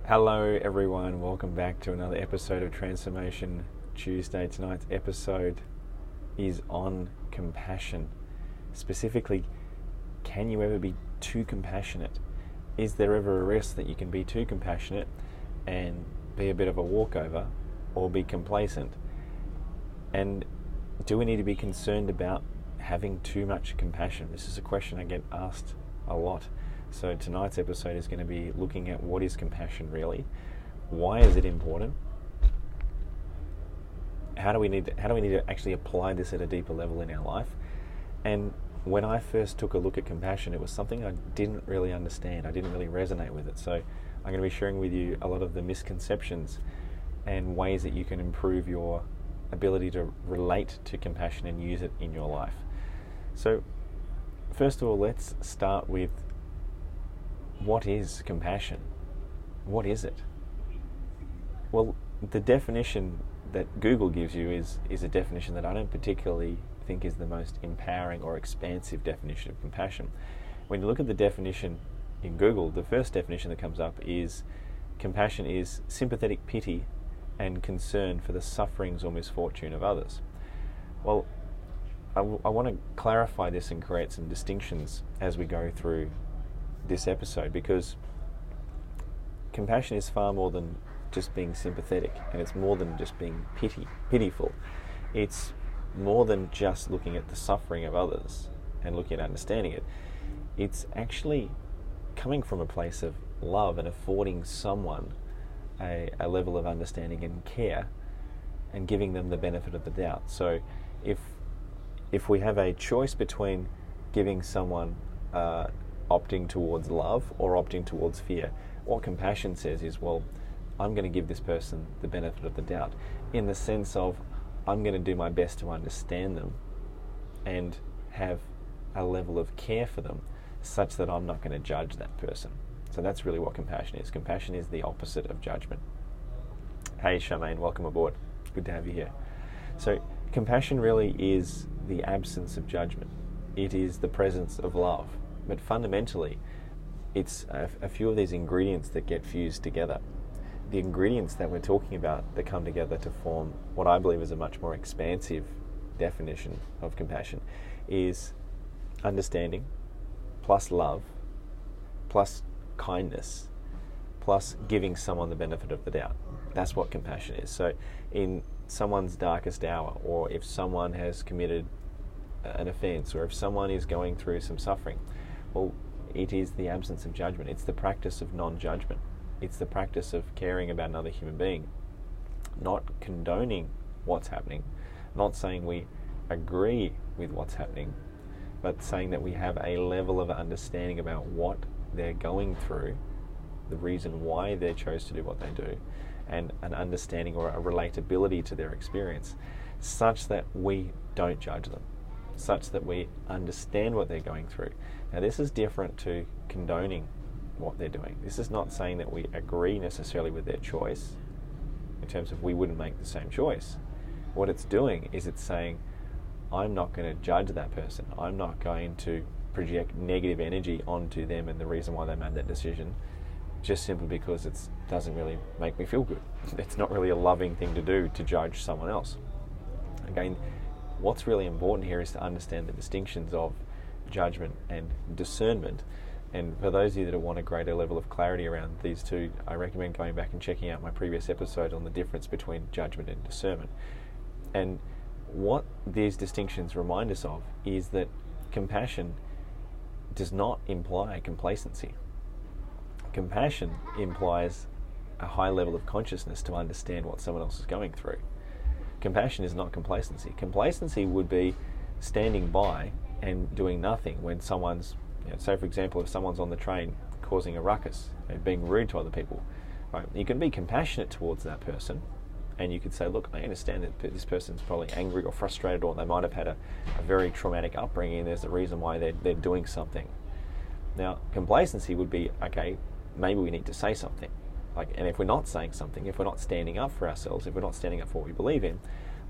Hello everyone, welcome back to another episode of Transformation Tuesday. Tonight's episode is on compassion. Specifically, can you ever be too compassionate? Is there ever a risk that you can be too compassionate and be a bit of a walkover or be complacent? And do we need to be concerned about having too much compassion? This is a question I get asked a lot. So tonight's episode is going to be looking at what is compassion really, why is it important, how do we need to actually apply this at a deeper level in our life. And when I first took a look at compassion, it was something I didn't really understand. I didn't really resonate with it. So I'm going to be sharing with you a lot of the misconceptions and ways that you can improve your ability to relate to compassion and use it in your life. So first of all, let's start with, what is compassion? What is it? Well, the definition that Google gives you is a definition that I don't particularly think is the most empowering or expansive definition of compassion. When you look at the definition in Google, the first definition that comes up is compassion is sympathetic pity and concern for the sufferings or misfortune of others. Well, I want to clarify this and create some distinctions as we go through this episode, because compassion is far more than just being sympathetic, and it's more than just being pitiful. It's more than just looking at the suffering of others and looking at understanding it. It's actually coming from a place of love and affording someone a level of understanding and care and giving them the benefit of the doubt. So if we have a choice between giving someone opting towards love or opting towards fear, what compassion says is, well, I'm going to give this person the benefit of the doubt, in the sense of I'm going to do my best to understand them and have a level of care for them such that I'm not going to judge that person. So that's really what compassion is. Compassion is the opposite of judgment. Hey Charmaine, welcome aboard. Good to have you here. So compassion really is the absence of judgment. It is the presence of love. But fundamentally, it's a few of these ingredients that get fused together. The ingredients that we're talking about that come together to form what I believe is a much more expansive definition of compassion is understanding, plus love, plus kindness, plus giving someone the benefit of the doubt. That's what compassion is. So in someone's darkest hour, or if someone has committed an offense, or if someone is going through some suffering, well, it is the absence of judgment. It's the practice of non-judgment. It's the practice of caring about another human being, not condoning what's happening, not saying we agree with what's happening, but saying that we have a level of understanding about what they're going through, the reason why they chose to do what they do, and an understanding or a relatability to their experience, such that we don't judge them, such that we understand what they're going through. Now, this is different to condoning what they're doing. This is not saying that we agree necessarily with their choice, in terms of we wouldn't make the same choice. What it's doing is it's saying, I'm not going to judge that person. I'm not going to project negative energy onto them and the reason why they made that decision, just simply because it doesn't really make me feel good. It's not really a loving thing to do, to judge someone else. Again, what's really important here is to understand the distinctions of judgment and discernment. And for those of you that want a greater level of clarity around these two, I recommend going back and checking out my previous episode on the difference between judgment and discernment. And what these distinctions remind us of is that compassion does not imply complacency. Compassion implies a high level of consciousness to understand what someone else is going through. Compassion is not complacency. Complacency would be standing by and doing nothing when someone's, say for example, if someone's on the train causing a ruckus and being rude to other people, right? You can be compassionate towards that person, and you could say, look, I understand that this person's probably angry or frustrated, or they might have had a very traumatic upbringing, and there's a reason why they're doing something. Now, complacency would be, okay, maybe we need to say something. And if we're not saying something, if we're not standing up for ourselves, if we're not standing up for what we believe in,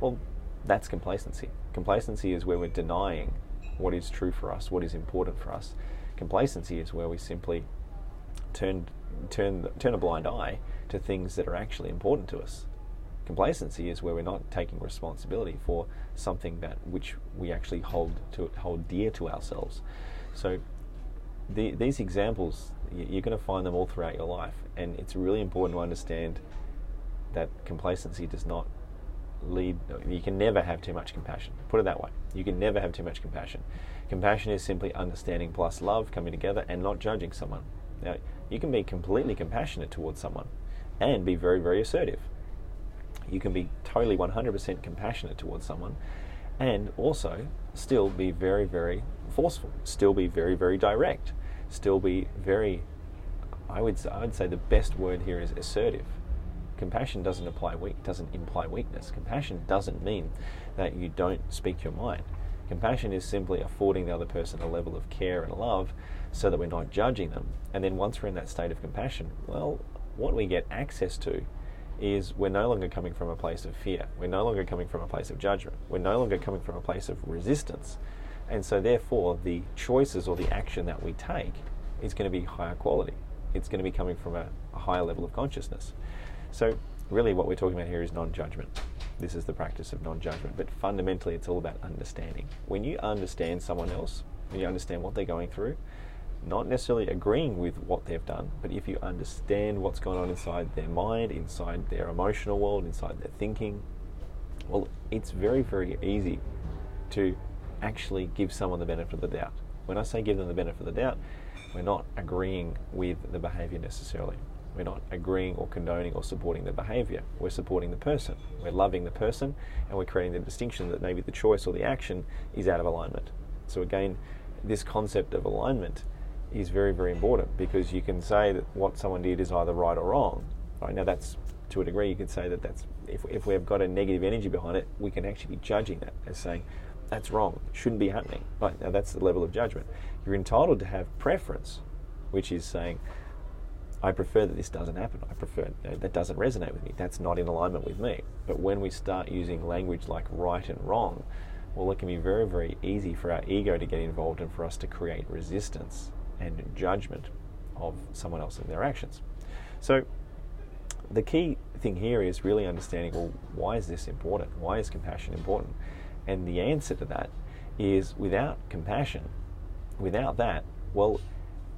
well, that's complacency. Complacency is where we're denying what is true for us, what is important for us. Complacency is where we simply turn turn a blind eye to things that are actually important to us. Complacency is where we're not taking responsibility for something that which we actually hold dear to ourselves. So these examples, you're going to find them all throughout your life, and it's really important to understand that complacency does not lead. You can never have too much compassion. Put it that way. You can never have too much compassion. Compassion is simply understanding plus love coming together and not judging someone. Now, you can be completely compassionate towards someone and be very, very assertive. You can be totally 100% compassionate towards someone and also still be very, very forceful, still be very, very direct, still be very, I would say the best word here is assertive. Compassion doesn't imply weakness. Compassion doesn't mean that you don't speak your mind. Compassion is simply affording the other person a level of care and love so that we're not judging them. And then once we're in that state of compassion, well, what we get access to is we're no longer coming from a place of fear. We're no longer coming from a place of judgment. We're no longer coming from a place of resistance. And so therefore, the choices or the action that we take is going to be higher quality. It's going to be coming from a higher level of consciousness. So really what we're talking about here is non-judgment. This is the practice of non-judgment, but fundamentally it's all about understanding. When you understand someone else, when you understand what they're going through, not necessarily agreeing with what they've done, but if you understand what's going on inside their mind, inside their emotional world, inside their thinking, well, it's very, very easy to actually give someone the benefit of the doubt. When I say give them the benefit of the doubt, we're not agreeing with the behavior necessarily. We're not agreeing or condoning or supporting the behavior. We're supporting the person. We're loving the person, and we're creating the distinction that maybe the choice or the action is out of alignment. So again, this concept of alignment is very, very important, because you can say that what someone did is either right or wrong. Right? Now that's, to a degree, you could say that that's, if we've got a negative energy behind it, we can actually be judging that as saying, that's wrong, it shouldn't be happening. Right? Now that's the level of judgment. You're entitled to have preference, which is saying, I prefer that this doesn't happen. I prefer that doesn't resonate with me. That's not in alignment with me. But when we start using language like right and wrong, well, it can be very, very easy for our ego to get involved and for us to create resistance and judgment of someone else and their actions. So the key thing here is really understanding, well, why is this important? Why is compassion important? And the answer to that is, without compassion, without that, well,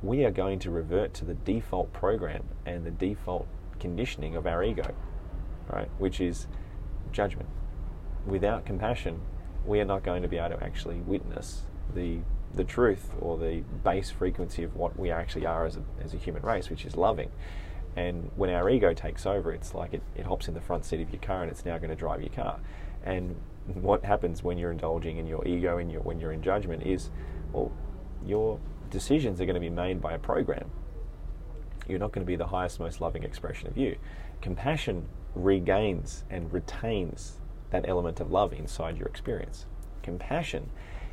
we are going to revert to the default program and the default conditioning of our ego, right? Which is judgment. Without compassion, we are not going to be able to actually witness the truth or the base frequency of what we actually are as a human race, which is loving. And when our ego takes over, it's like it hops in the front seat of your car and it's now going to drive your car. And what happens when you're indulging in your ego and when you're in judgment is, well, your decisions are going to be made by a program. You're not going to be the highest, most loving expression of you. Compassion regains and retains that element of love inside your experience. Compassion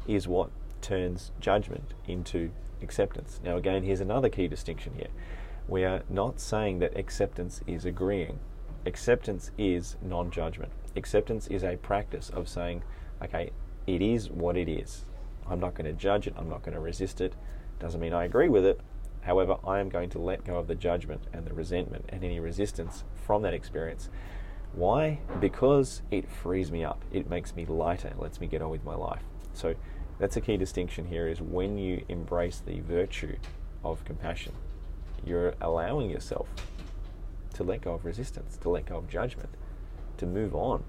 is what turns judgment into acceptance. Now again, here's another key distinction here. We are not saying that acceptance is agreeing. Acceptance is non-judgment. Acceptance is a practice of saying, okay, it is what it is. I'm not going to judge it. I'm not going to resist it. Doesn't mean I agree with it. However, I am going to let go of the judgment and the resentment and any resistance from that experience. Why? Because it frees me up. It makes me lighter. It lets me get on with my life. So that's a key distinction here, is when you embrace the virtue of compassion, you're allowing yourself to let go of resistance, to let go of judgment, to move on,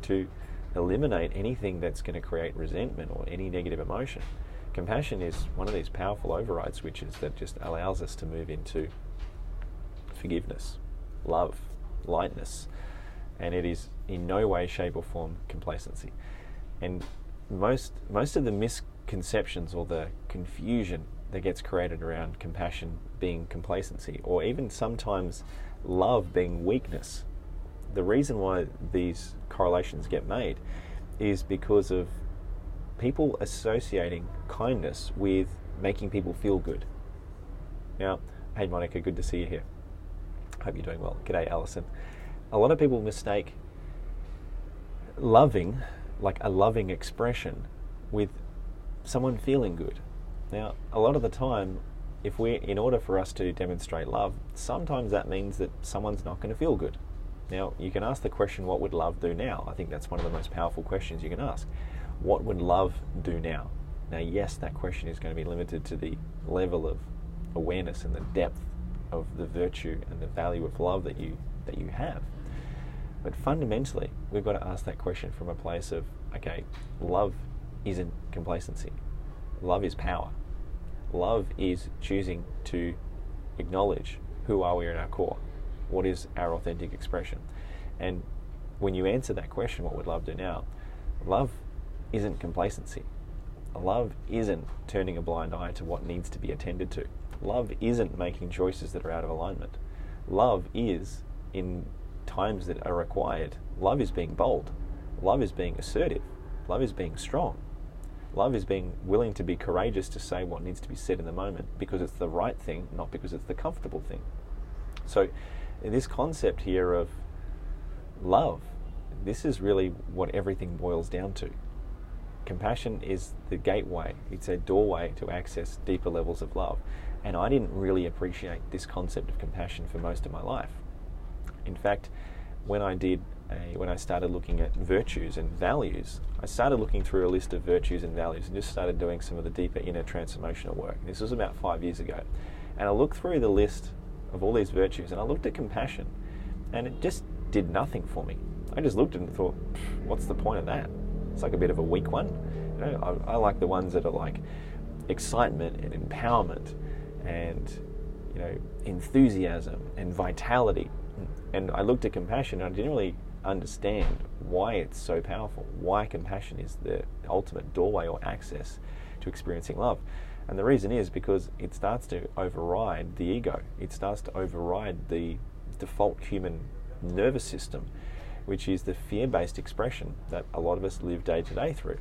to eliminate anything that's going to create resentment or any negative emotion. Compassion is one of these powerful override switches that just allows us to move into forgiveness, love, lightness, and it is in no way, shape or form complacency. And most of the misconceptions or the confusion that gets created around compassion being complacency, or even sometimes love being weakness, the reason why these correlations get made is because of people associating kindness with making people feel good. Now, hey Monica, good to see you here. Hope you're doing well. G'day Alison. A lot of people mistake loving, like a loving expression, with someone feeling good. Now, a lot of the time, in order for us to demonstrate love, sometimes that means that someone's not going to feel good. Now, you can ask the question, what would love do now? I think that's one of the most powerful questions you can ask. What would love do now? Now, yes, that question is going to be limited to the level of awareness and the depth of the virtue and the value of love that you have. But fundamentally, we've got to ask that question from a place of, okay, love isn't complacency. Love is power. Love is choosing to acknowledge who are we at our core. What is our authentic expression? And when you answer that question, what would love do now? Love isn't complacency. Love isn't turning a blind eye to what needs to be attended to. Love isn't making choices that are out of alignment. Love is, in times that are required, love is being bold. Love is being assertive. Love is being strong. Love is being willing to be courageous to say what needs to be said in the moment because it's the right thing, not because it's the comfortable thing. So this concept here of love, this is really what everything boils down to. Compassion is the gateway. It's a doorway to access deeper levels of love. And I didn't really appreciate this concept of compassion for most of my life. In fact, when I started looking at virtues and values, I started looking through a list of virtues and values and just started doing some of the deeper inner transformational work. This was about 5 years ago. And I looked through the list of all these virtues and I looked at compassion and it just did nothing for me. I just looked at it and thought, what's the point of that? It's like a bit of a weak one. You know, I like the ones that are like excitement and empowerment and, you know, enthusiasm and vitality. And I looked at compassion and I didn't really understand why it's so powerful, why compassion is the ultimate doorway or access to experiencing love. And the reason is because it starts to override the ego. It starts to override the default human nervous system, which is the fear-based expression that a lot of us live day to day through.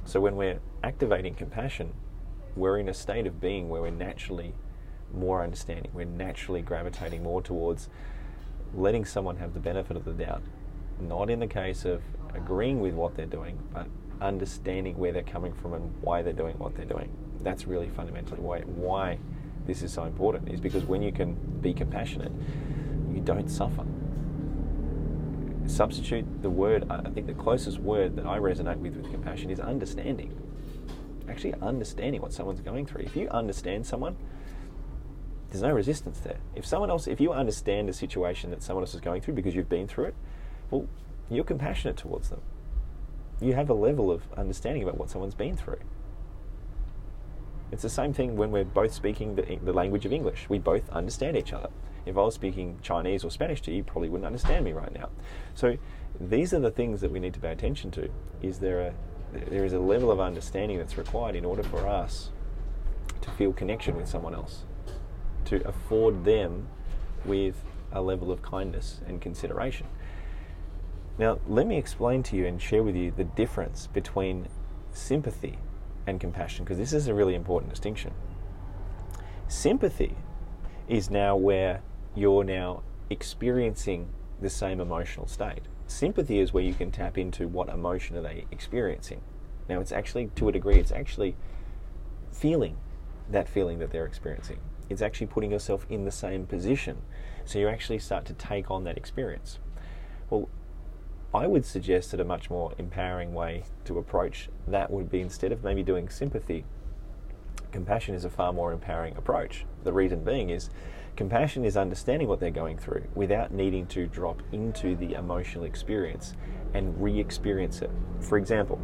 So when we're activating compassion, we're in a state of being where we're naturally more understanding. We're naturally gravitating more towards letting someone have the benefit of the doubt. Not in the case of agreeing with what they're doing, but understanding where they're coming from and why they're doing what they're doing. That's really fundamentally why this is so important, is because when you can be compassionate, you don't suffer. Substitute the word, I think the closest word that I resonate with compassion is understanding. Actually understanding what someone's going through. If you understand someone, there's no resistance there. If you understand a situation that someone else is going through because you've been through it, well, you're compassionate towards them. You have a level of understanding about what someone's been through. It's the same thing when we're both speaking the language of English. We both understand each other. If I was speaking Chinese or Spanish to you, you probably wouldn't understand me right now. So these are the things that we need to pay attention to. There is a level of understanding that's required in order for us to feel connection with someone else, to afford them with a level of kindness and consideration. Now, let me explain to you and share with you the difference between sympathy and compassion, because this is a really important distinction. Sympathy is now where you're now experiencing the same emotional state. Sympathy is where you can tap into what emotion are they experiencing. Now, it's actually, to a degree, it's actually feeling that feeling that they're experiencing. It's actually putting yourself in the same position. So you actually start to take on that experience. Well, I would suggest that a much more empowering way to approach that would be, instead of maybe doing sympathy, compassion is a far more empowering approach. The reason being is compassion is understanding what they're going through without needing to drop into the emotional experience and re-experience it. For example,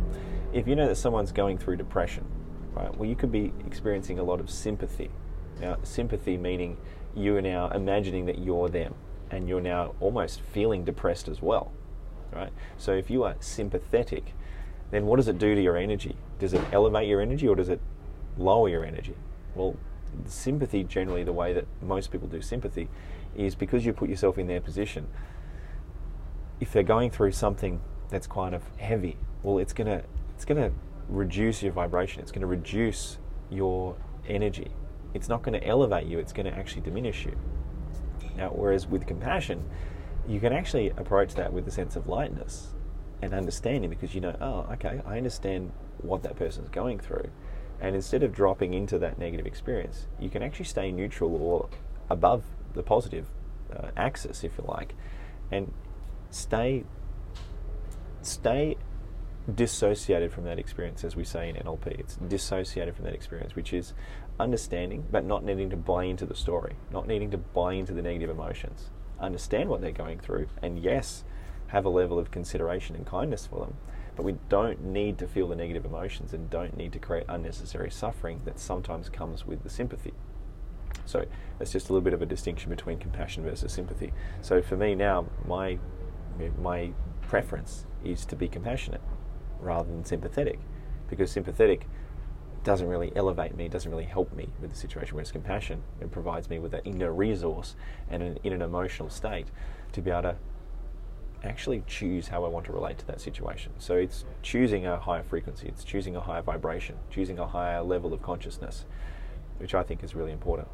if you know that someone's going through depression, right? Well, you could be experiencing a lot of sympathy. Now, sympathy meaning you are now imagining that you're them and you're now almost feeling depressed as well. Right? So if you are sympathetic, then what does it do to your energy? Does it elevate your energy or does it lower your energy? Well, sympathy, generally the way that most people do sympathy, is because you put yourself in their position. If they're going through something that's kind of heavy, well, it's gonna reduce your vibration. It's gonna reduce your energy. It's not going to elevate you. It's going to actually diminish you. Now, whereas with compassion, you can actually approach that with a sense of lightness and understanding, because you know, oh, okay, I understand what that person's going through. And instead of dropping into that negative experience, you can actually stay neutral or above the positive axis, if you like, and stay dissociated from that experience, as we say in NLP. It's dissociated from that experience, which is understanding, but not needing to buy into the story, not needing to buy into the negative emotions. Understand what they're going through, and yes, have a level of consideration and kindness for them, but we don't need to feel the negative emotions and don't need to create unnecessary suffering that sometimes comes with the sympathy. So that's just a little bit of a distinction between compassion versus sympathy. So for me now, my preference is to be compassionate rather than sympathetic, because sympathetic doesn't really elevate me, doesn't really help me with the situation, whereas compassion, it provides me with an inner resource and in an emotional state to be able to actually choose how I want to relate to that situation. So it's choosing a higher frequency, it's choosing a higher vibration, choosing a higher level of consciousness, which I think is really important.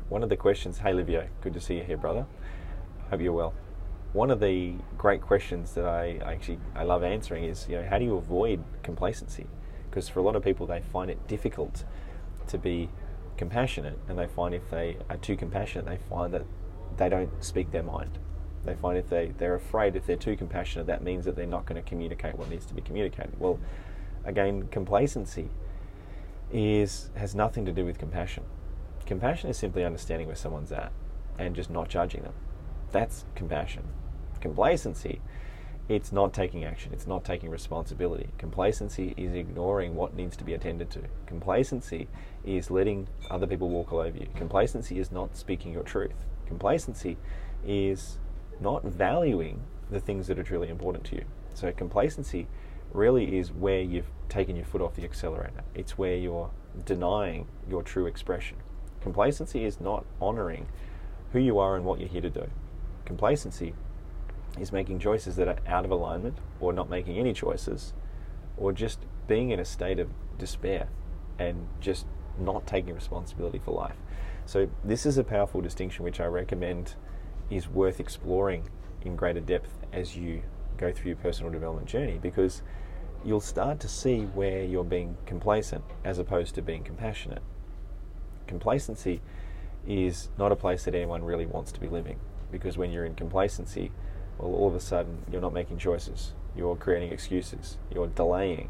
One of the questions, hey Livio, good to see you here, brother. Hope you're well. One of the great questions that I love answering is, how do you avoid complacency? Because for a lot of people, they find it difficult to be compassionate, and they find if they are too compassionate, they find that they don't speak their mind. They find if they're afraid if they're too compassionate, that means that they're not going to communicate what needs to be communicated. Well, again, complacency has nothing to do with compassion. Compassion is simply understanding where someone's at and just not judging them. That's compassion. Complacency, it's not taking action, it's not taking responsibility. Complacency is ignoring what needs to be attended to. Complacency is letting other people walk all over you. Complacency is not speaking your truth. Complacency is not valuing the things that are truly important to you. So complacency really is where you've taken your foot off the accelerator. It's where you're denying your true expression. Complacency is not honoring who you are and what you're here to do. Complacency is making choices that are out of alignment, or not making any choices, or just being in a state of despair and just not taking responsibility for life. So this is a powerful distinction which I recommend is worth exploring in greater depth as you go through your personal development journey, because you'll start to see where you're being complacent as opposed to being compassionate. Complacency is not a place that anyone really wants to be living, because when you're in complacency, well, all of a sudden you're not making choices, you're creating excuses, you're delaying,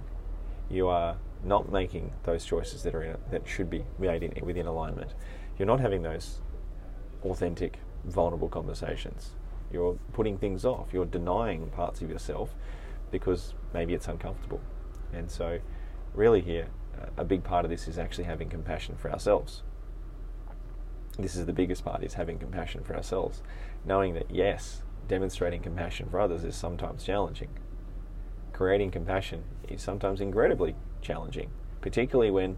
you are not making those choices that should be made within alignment. You're not having those authentic, vulnerable conversations. You're putting things off, you're denying parts of yourself because maybe it's uncomfortable. And so really here, a big part of this is actually having compassion for ourselves. This is the biggest part, is having compassion for ourselves. Knowing that, yes, demonstrating compassion for others is sometimes challenging. Creating compassion is sometimes incredibly challenging, particularly when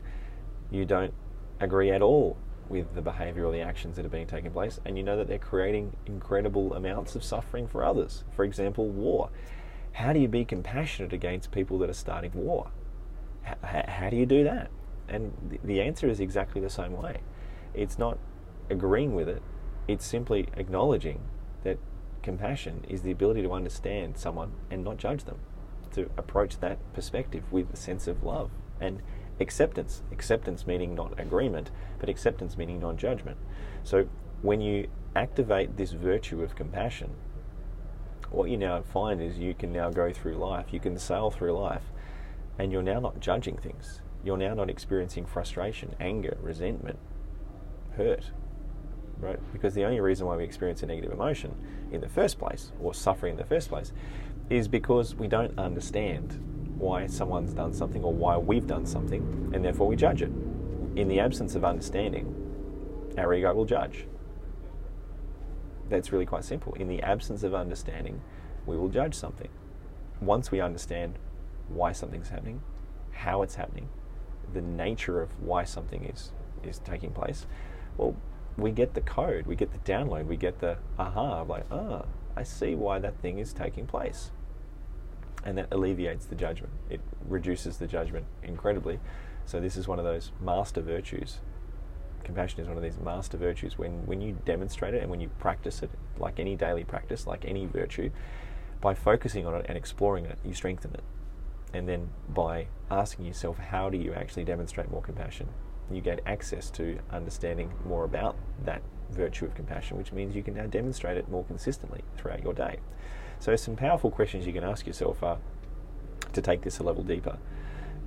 you don't agree at all with the behaviour or the actions that are being taken place, and you know that they're creating incredible amounts of suffering for others. For example, war. How do you be compassionate against people that are starting war? How do you do that? And the answer is exactly the same way. It's not agreeing with it, it's simply acknowledging that compassion is the ability to understand someone and not judge them, to approach that perspective with a sense of love and acceptance. Acceptance meaning not agreement, but acceptance meaning non-judgment. So when you activate this virtue of compassion, what you now find is you can now go through life, you can sail through life, and you're now not judging things. You're now not experiencing frustration, anger, resentment, hurt, right? Because the only reason why we experience a negative emotion in the first place, or suffering in the first place, is because we don't understand why someone's done something or why we've done something, and therefore we judge it. In the absence of understanding, our ego will judge. That's really quite simple. In the absence of understanding, we will judge something. Once we understand why something's happening, how it's happening, the nature of why something is taking place, well, we get the code, we get the download, we get the aha, like, I see why that thing is taking place. And that alleviates the judgment. It reduces the judgment incredibly. So this is one of those master virtues. Compassion is one of these master virtues. When you demonstrate it and when you practice it, like any daily practice, like any virtue, by focusing on it and exploring it, you strengthen it. And then by asking yourself, how do you actually demonstrate more compassion? You gain access to understanding more about that virtue of compassion, which means you can now demonstrate it more consistently throughout your day. So some powerful questions you can ask yourself are, to take this a level deeper,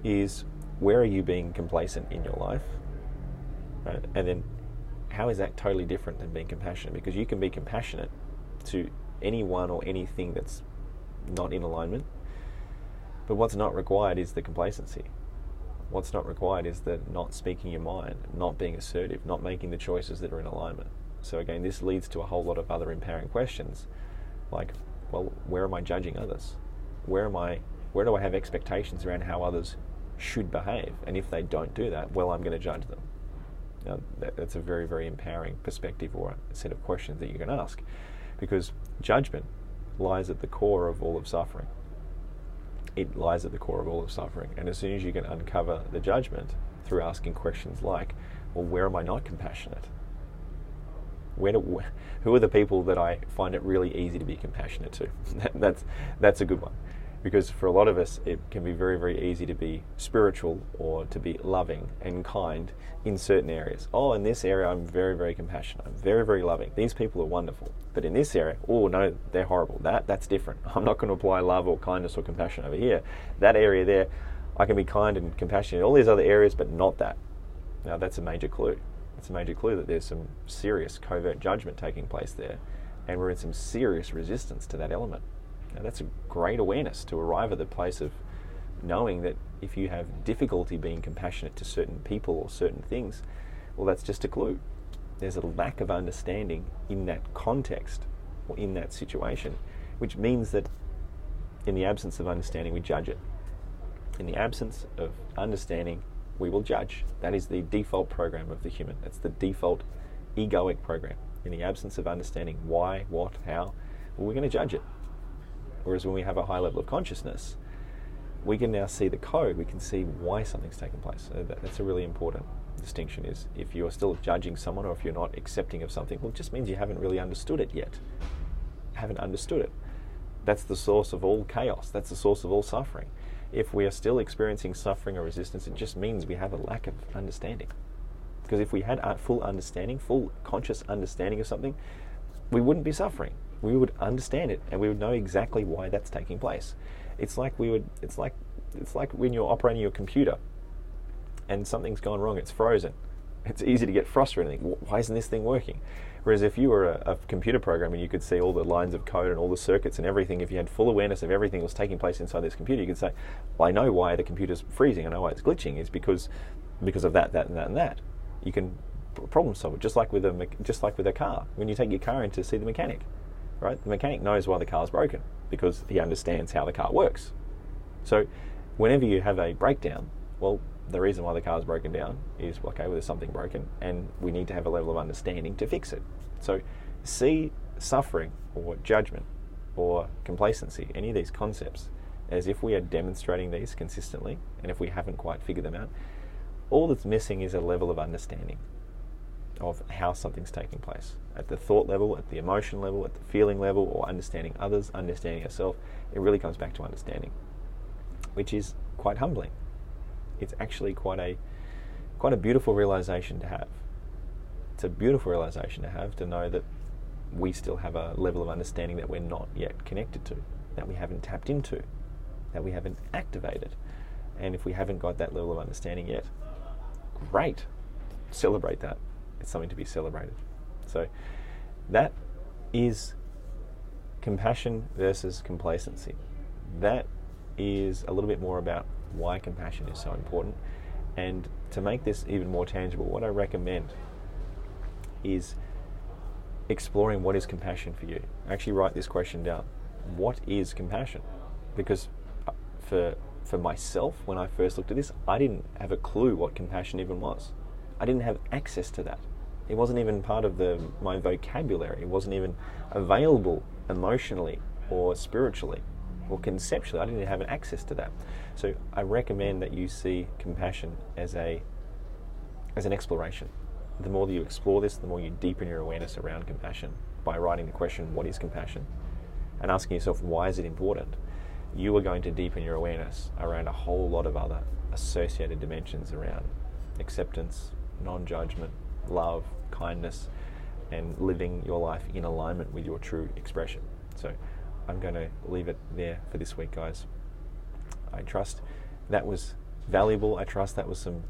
is where are you being complacent in your life? Right? And then how is that totally different than being compassionate? Because you can be compassionate to anyone or anything that's not in alignment, but what's not required is the complacency. What's not required is the not speaking your mind, not being assertive, not making the choices that are in alignment. So again, this leads to a whole lot of other empowering questions, like, well, where am I judging others? Where do I have expectations around how others should behave? And if they don't do that, well, I'm going to judge them. Now, that's a very, very empowering perspective or a set of questions that you can ask, because judgment lies at the core of all of suffering. It lies at the core of all of suffering. And as soon as you can uncover the judgment through asking questions like, well, where am I not compassionate? Who are the people that I find it really easy to be compassionate to? That's a good one. Because for a lot of us, it can be very, very easy to be spiritual or to be loving and kind in certain areas. Oh, in this area, I'm very, very compassionate. I'm very, very loving. These people are wonderful. But in this area, oh, no, they're horrible. That's different. I'm not going to apply love or kindness or compassion over here. That area there, I can be kind and compassionate in all these other areas, but not that. Now, that's a major clue. It's a major clue that there's some serious covert judgment taking place there, and we're in some serious resistance to that element. Now, that's a great awareness to arrive at the place of knowing that if you have difficulty being compassionate to certain people or certain things, well, that's just a clue. There's a lack of understanding in that context or in that situation, which means that in the absence of understanding, we judge it. In the absence of understanding, we will judge. That is the default program of the human. That's the default egoic program. In the absence of understanding why, what, how, well, we're going to judge it. Whereas when we have a high level of consciousness, we can now see the code, we can see why something's taking place. So that's a really important distinction, is if you're still judging someone or if you're not accepting of something, well, it just means you haven't really understood it yet. Haven't understood it. That's the source of all chaos. That's the source of all suffering. If we are still experiencing suffering or resistance, it just means we have a lack of understanding. Because if we had full understanding, full conscious understanding of something, we wouldn't be suffering. We would understand it, and we would know exactly why that's taking place. It's like when you're operating your computer, and something's gone wrong. It's frozen. It's easy to get frustrated and think, why isn't this thing working? Whereas if you were a computer program and you could see all the lines of code and all the circuits and everything, if you had full awareness of everything that was taking place inside this computer, you could say, well, I know why the computer's freezing. I know why it's glitching. It's because of that, and that, and that. You can problem solve it, just like with a car. When you take your car in to see the mechanic. Right? The mechanic knows why the car's broken because he understands how the car works. So whenever you have a breakdown, well, the reason why the car's broken down is, okay, well, there's something broken and we need to have a level of understanding to fix it. So see suffering or judgment or complacency, any of these concepts, as if we are demonstrating these consistently, and if we haven't quite figured them out, all that's missing is a level of understanding of how something's taking place at the thought level, at the emotion level, at the feeling level, or understanding others, understanding yourself. It really comes back to understanding, which is quite humbling. It's actually quite a beautiful realization to have. It's a beautiful realization to have, to know that we still have a level of understanding that we're not yet connected to, that we haven't tapped into, that we haven't activated. And if we haven't got that level of understanding yet, great, celebrate that. It's something to be celebrated. So that is compassion versus complacency. That is a little bit more about why compassion is so important. And to make this even more tangible, what I recommend is exploring what is compassion for you. Actually write this question down. What is compassion? Because for myself, when I first looked at this, I didn't have a clue what compassion even was. I didn't have access to that. It wasn't even part of my vocabulary. It wasn't even available emotionally or spiritually or conceptually. I didn't have access to that. So I recommend that you see compassion as an exploration. The more that you explore this, the more you deepen your awareness around compassion by writing the question, what is compassion? And asking yourself, why is it important? you are going to deepen your awareness around a whole lot of other associated dimensions around acceptance, non-judgment, love, kindness, and living your life in alignment with your true expression. So I'm going to leave it there for this week, guys. I trust that was valuable. I trust that was some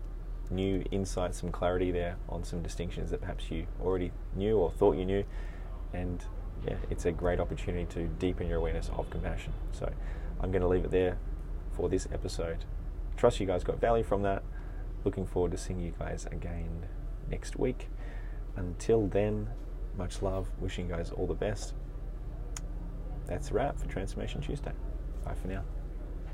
new insight, some clarity there on some distinctions that perhaps you already knew or thought you knew. And yeah, it's a great opportunity to deepen your awareness of compassion. So I'm going to leave it there for this episode. Trust you guys got value from that. Looking forward to seeing you guys again next week. Until then, much love. Wishing you guys all the best. That's a wrap for Transformation Tuesday. Bye for now.